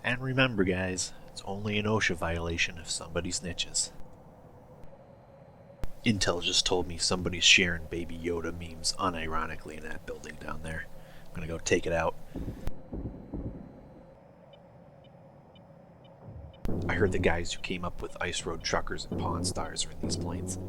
And remember, guys, it's only an OSHA violation if somebody snitches. Intel just told me somebody's sharing Baby Yoda memes unironically in that building down there. I'm gonna go take it out. I heard the guys who came up with Ice Road Truckers and Pawn Stars are in these planes.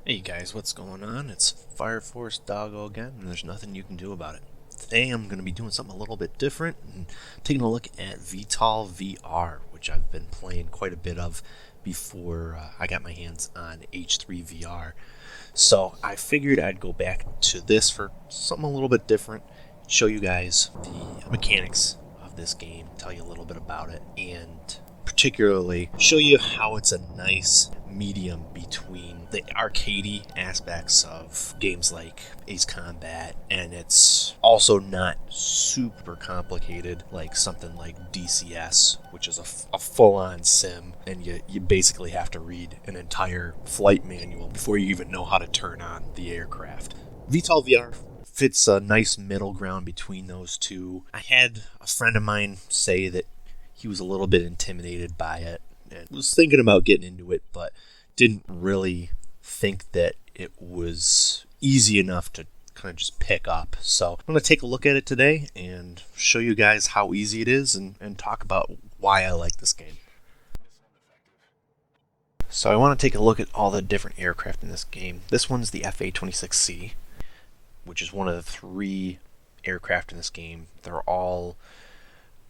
Hey guys, what's going on? It's Fire Force Doggo again, and there's nothing you can do about it. Today I'm going to be doing something a little bit different and taking a look at VTOL VR, which I've been playing quite a bit of before I got my hands on H3 VR. So I figured I'd go back to this for something a little bit different, show you guys the mechanics of this game, tell you a little bit about it, and particularly show you how it's a nice medium between the arcadey aspects of games like Ace Combat, and it's also not super complicated like something like DCS, which is a full-on sim, and you basically have to read an entire flight manual before you even know how to turn on the aircraft. VTOL VR fits a nice middle ground between those two. I had a friend of mine say that he was a little bit intimidated by it and was thinking about getting into it, but didn't really think that it was easy enough to kind of just pick up. So I'm going to take a look at it today and show you guys how easy it is and talk about why I like this game. So I want to take a look at all the different aircraft in this game. This one's the FA-26C, which is one of the 3 aircraft in this game. They're all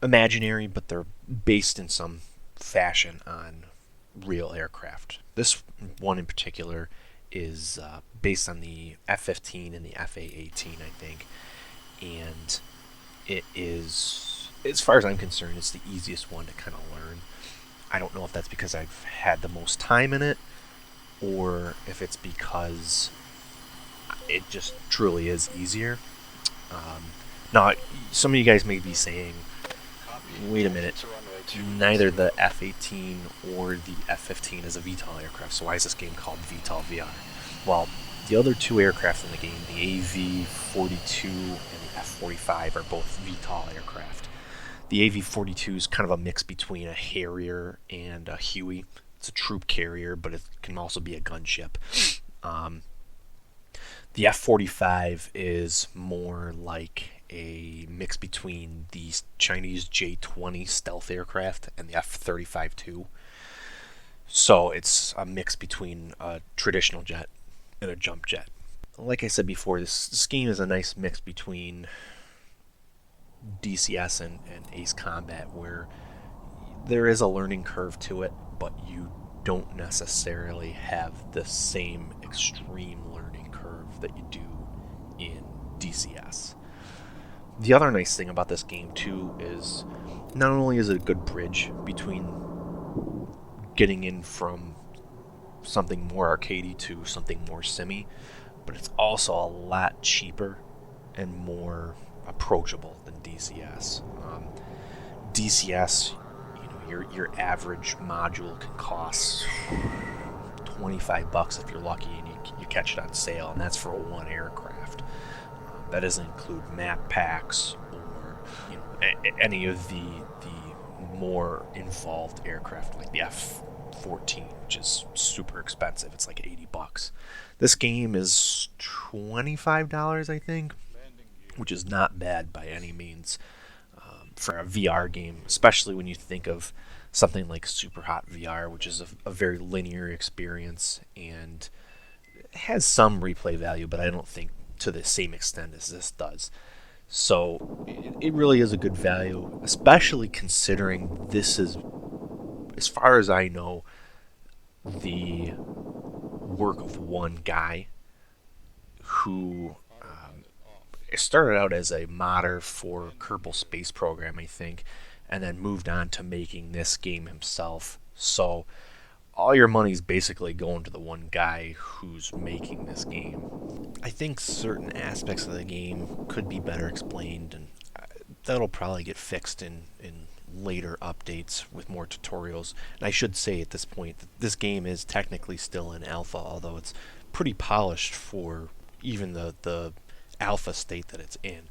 imaginary, but they're based in some fashion on real aircraft. This one in particular is based on the F-15 and the FA-18, I think, and it is, as far as I'm concerned, it's the easiest one to kind of learn. I don't know if that's because I've had the most time in it, or if it's because it just truly is easier. Now, some of you guys may be saying, wait a minute, neither the F-18 or the F-15 is a VTOL aircraft, so why is this game called VTOL VR? Well, the other 2 aircraft in the game, the AV-42 and the F-45, are both VTOL aircraft. The AV-42 is kind of a mix between a Harrier and a Huey. It's a troop carrier, but it can also be a gunship. The F-45 is more like a mix between the Chinese J-20 stealth aircraft and the F-35 too. So it's a mix between a traditional jet and a jump jet. Like I said before, this game is a nice mix between DCS and Ace Combat, where there is a learning curve to it, but you don't necessarily have the same extreme learning curve that you do in DCS. The other nice thing about this game too is not only is it a good bridge between getting in from something more arcadey to something more simmy, but it's also a lot cheaper and more approachable than DCS. DCS, your average module can cost $25 if you're lucky, and you catch it on sale, and that's for one aircraft. That doesn't include map packs or any of the more involved aircraft like the F-14, which is super expensive. It's like $80. This game is $25, I think, which is not bad by any means for a VR game, especially when you think of something like Super Hot VR, which is a very linear experience and has some replay value, but I don't think to the same extent as this does. So it really is a good value, especially considering this is, as far as I know, the work of one guy who started out as a modder for Kerbal Space Program, I think, and then moved on to making this game himself. So all your money's basically going to the one guy who's making this game. I think certain aspects of the game could be better explained, and that'll probably get fixed in later updates with more tutorials. And I should say at this point that this game is technically still in alpha, although it's pretty polished for even the alpha state that it's in.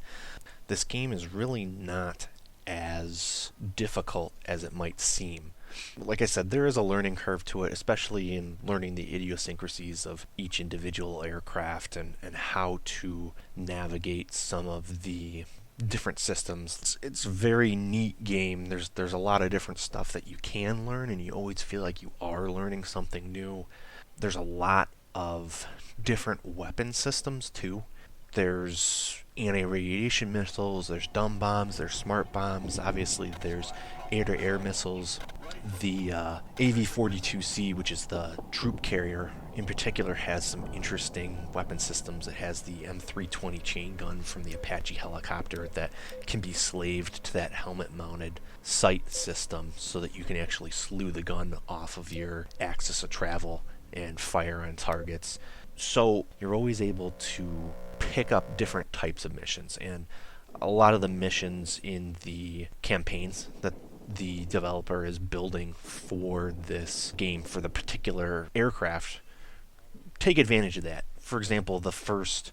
This game is really not as difficult as it might seem. Like I said, there is a learning curve to it, especially in learning the idiosyncrasies of each individual aircraft and how to navigate some of the different systems. It's a very neat game. There's a lot of different stuff that you can learn, and you always feel like you are learning something new. There's a lot of different weapon systems too. There's anti-radiation missiles, there's dumb bombs, there's smart bombs, obviously there's air-to-air missiles. The AV-42C, which is the troop carrier, in particular has some interesting weapon systems. It has the M320 chain gun from the Apache helicopter that can be slaved to that helmet-mounted sight system so that you can actually slew the gun off of your axis of travel and fire on targets. So you're always able to pick up different types of missions, and a lot of the missions in the campaigns that the developer is building for this game, for the particular aircraft, take advantage of that. For example, the first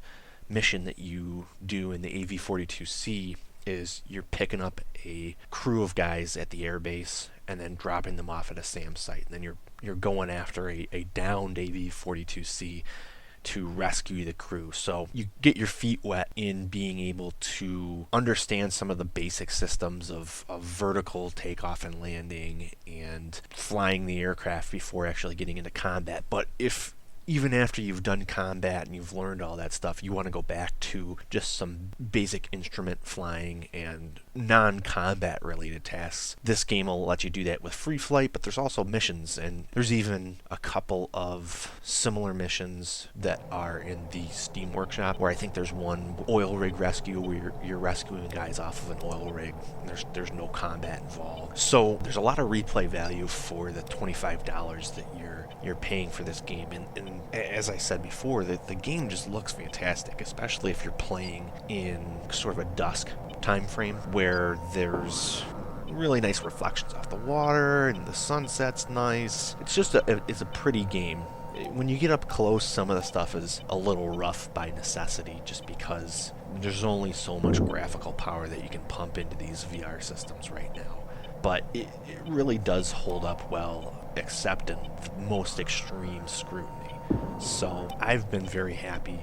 mission that you do in the AV-42C is you're picking up a crew of guys at the airbase and then dropping them off at a SAM site. And then you're going after a downed AV-42C to rescue the crew. So you get your feet wet in being able to understand some of the basic systems of vertical takeoff and landing and flying the aircraft before actually getting into combat. But if even after you've done combat and you've learned all that stuff, you want to go back to just some basic instrument flying and non-combat related tasks, this game will let you do that with free flight. But there's also missions, and there's even a couple of similar missions that are in the Steam Workshop, where I think there's one oil rig rescue where you're rescuing guys off of an oil rig. There's no combat involved, so there's a lot of replay value for the $25 that you're paying for this game. And as I said before, the game just looks fantastic, especially if you're playing in sort of a dusk time frame where there's really nice reflections off the water and the sunset's nice. It's just it's a pretty game. When you get up close, some of the stuff is a little rough by necessity, just because there's only so much graphical power that you can pump into these VR systems right now. But it really does hold up well, except in most extreme scrutiny. So I've been very happy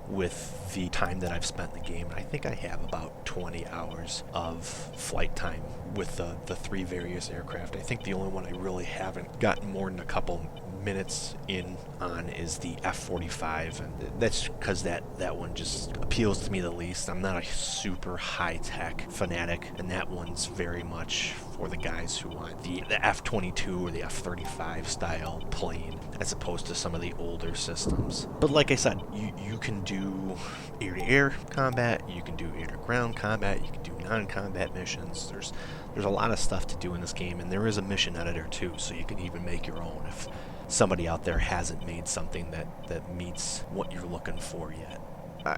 with the time that I've spent in the game. I think I have about 20 hours of flight time with the three various aircraft. I think the only one I really haven't gotten more than a couple minutes in on is the F-45, and that's because that one just appeals to me the least. I'm not a super high-tech fanatic, and that one's very much for the guys who want the F-22 or the F-35 style plane, as opposed to some of the older systems. But like I said, you can do air-to-air combat, you can do air-to-ground combat, you can do non-combat missions. There's a lot of stuff to do in this game, and there is a mission editor too, so you can even make your own if somebody out there hasn't made something that meets what you're looking for yet.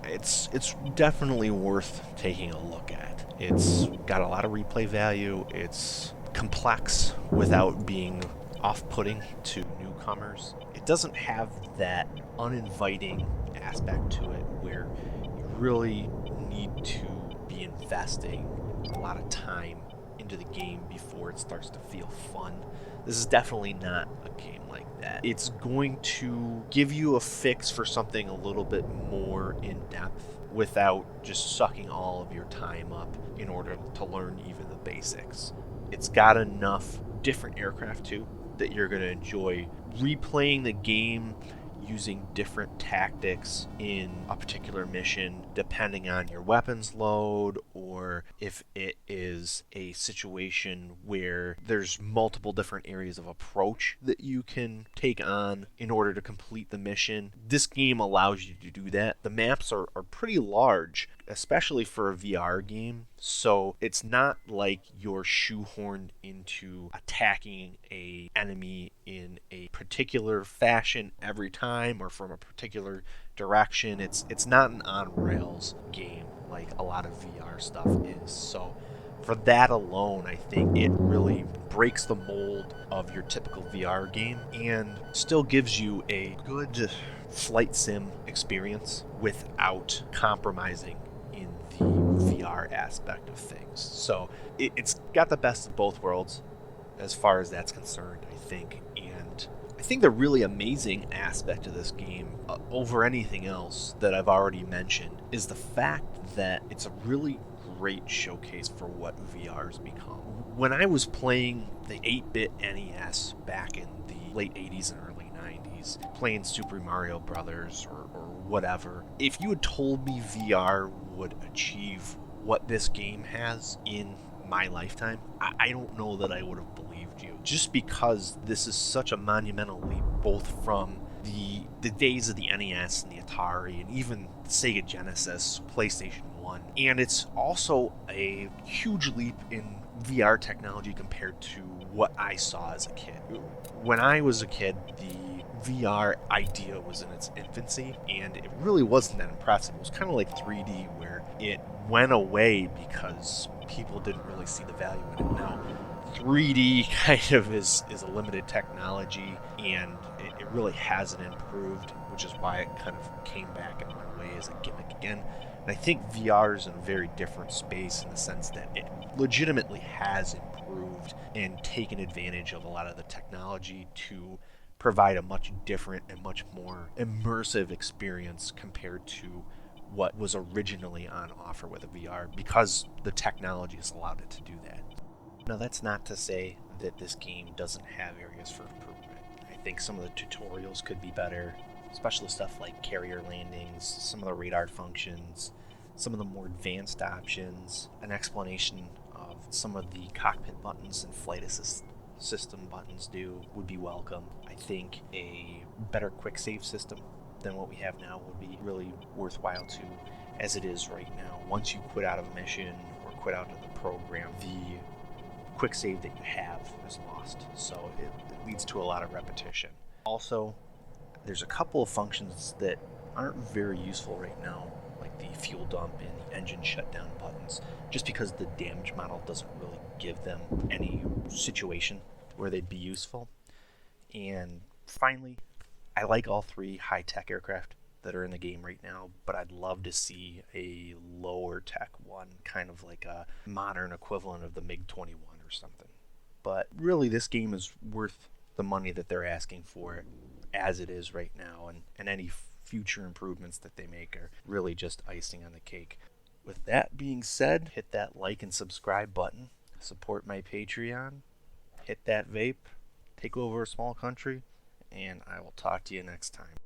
It's definitely worth taking a look at. It's got a lot of replay value. It's complex without being off-putting to newcomers. It doesn't have that uninviting aspect to it where you really need to be investing a lot of time into the game before it starts to feel fun. This is definitely not a game like that. It's going to give you a fix for something a little bit more in depth without just sucking all of your time up in order to learn even the basics. It's got enough different aircraft too that you're going to enjoy replaying the game using different tactics in a particular mission depending on your weapons load, or if it is a situation where there's multiple different areas of approach that you can take on in order to complete the mission. This game allows you to do that. The maps are pretty large, especially for a VR game, so it's not like you're shoehorned into attacking a enemy in a particular fashion every time or from a particular direction. It's not an on-rails game like a lot of VR stuff is. So for that alone, I think it really breaks the mold of your typical VR game and still gives you a good flight sim experience without compromising in the VR VR aspect of things. So it's got the best of both worlds as far as that's concerned, I think. And I think the really amazing aspect of this game, over anything else that I've already mentioned, is the fact that it's a really great showcase for what VR's become. When I was playing the 8-bit NES back in the late 80s and early 90s, playing Super Mario Brothers or whatever, if you had told me VR would achieve what this game has in my lifetime, I don't know that I would have believed you. Just because this is such a monumental leap, both from the days of the NES and the Atari and even the Sega Genesis, PlayStation 1. And it's also a huge leap in VR technology compared to what I saw as a kid. When I was a kid, the VR idea was in its infancy, and it really wasn't that impressive. It was kind of like 3D, where it went away because people didn't really see the value in it. Now, 3D kind of is a limited technology, and it really hasn't improved, which is why it kind of came back and went away as a gimmick again. And I think VR is in a very different space in the sense that it legitimately has improved and taken advantage of a lot of the technology to provide a much different and much more immersive experience compared to what was originally on offer with a VR, because the technology has allowed it to do that. Now, that's not to say that this game doesn't have areas for improvement. I think some of the tutorials could be better, especially stuff like carrier landings, some of the radar functions, some of the more advanced options, an explanation of some of the cockpit buttons and flight assist system buttons do would be welcome. I think a better quick save system than what we have now would be really worthwhile too, as it is right now. Once you quit out of a mission or quit out of the program, the quick save that you have is lost, so it leads to a lot of repetition. Also, there's a couple of functions that aren't very useful right now, like the fuel dump and the engine shutdown buttons, just because the damage model doesn't really give them any situation where they'd be useful. And finally, I like all three high-tech aircraft that are in the game right now, but I'd love to see a lower tech one, kind of like a modern equivalent of the MiG-21 or something. But really, this game is worth the money that they're asking for it as it is right now, and any future improvements that they make are really just icing on the cake. With that being said, hit that like and subscribe button, support my Patreon, hit that vape, take over a small country, and I will talk to you next time.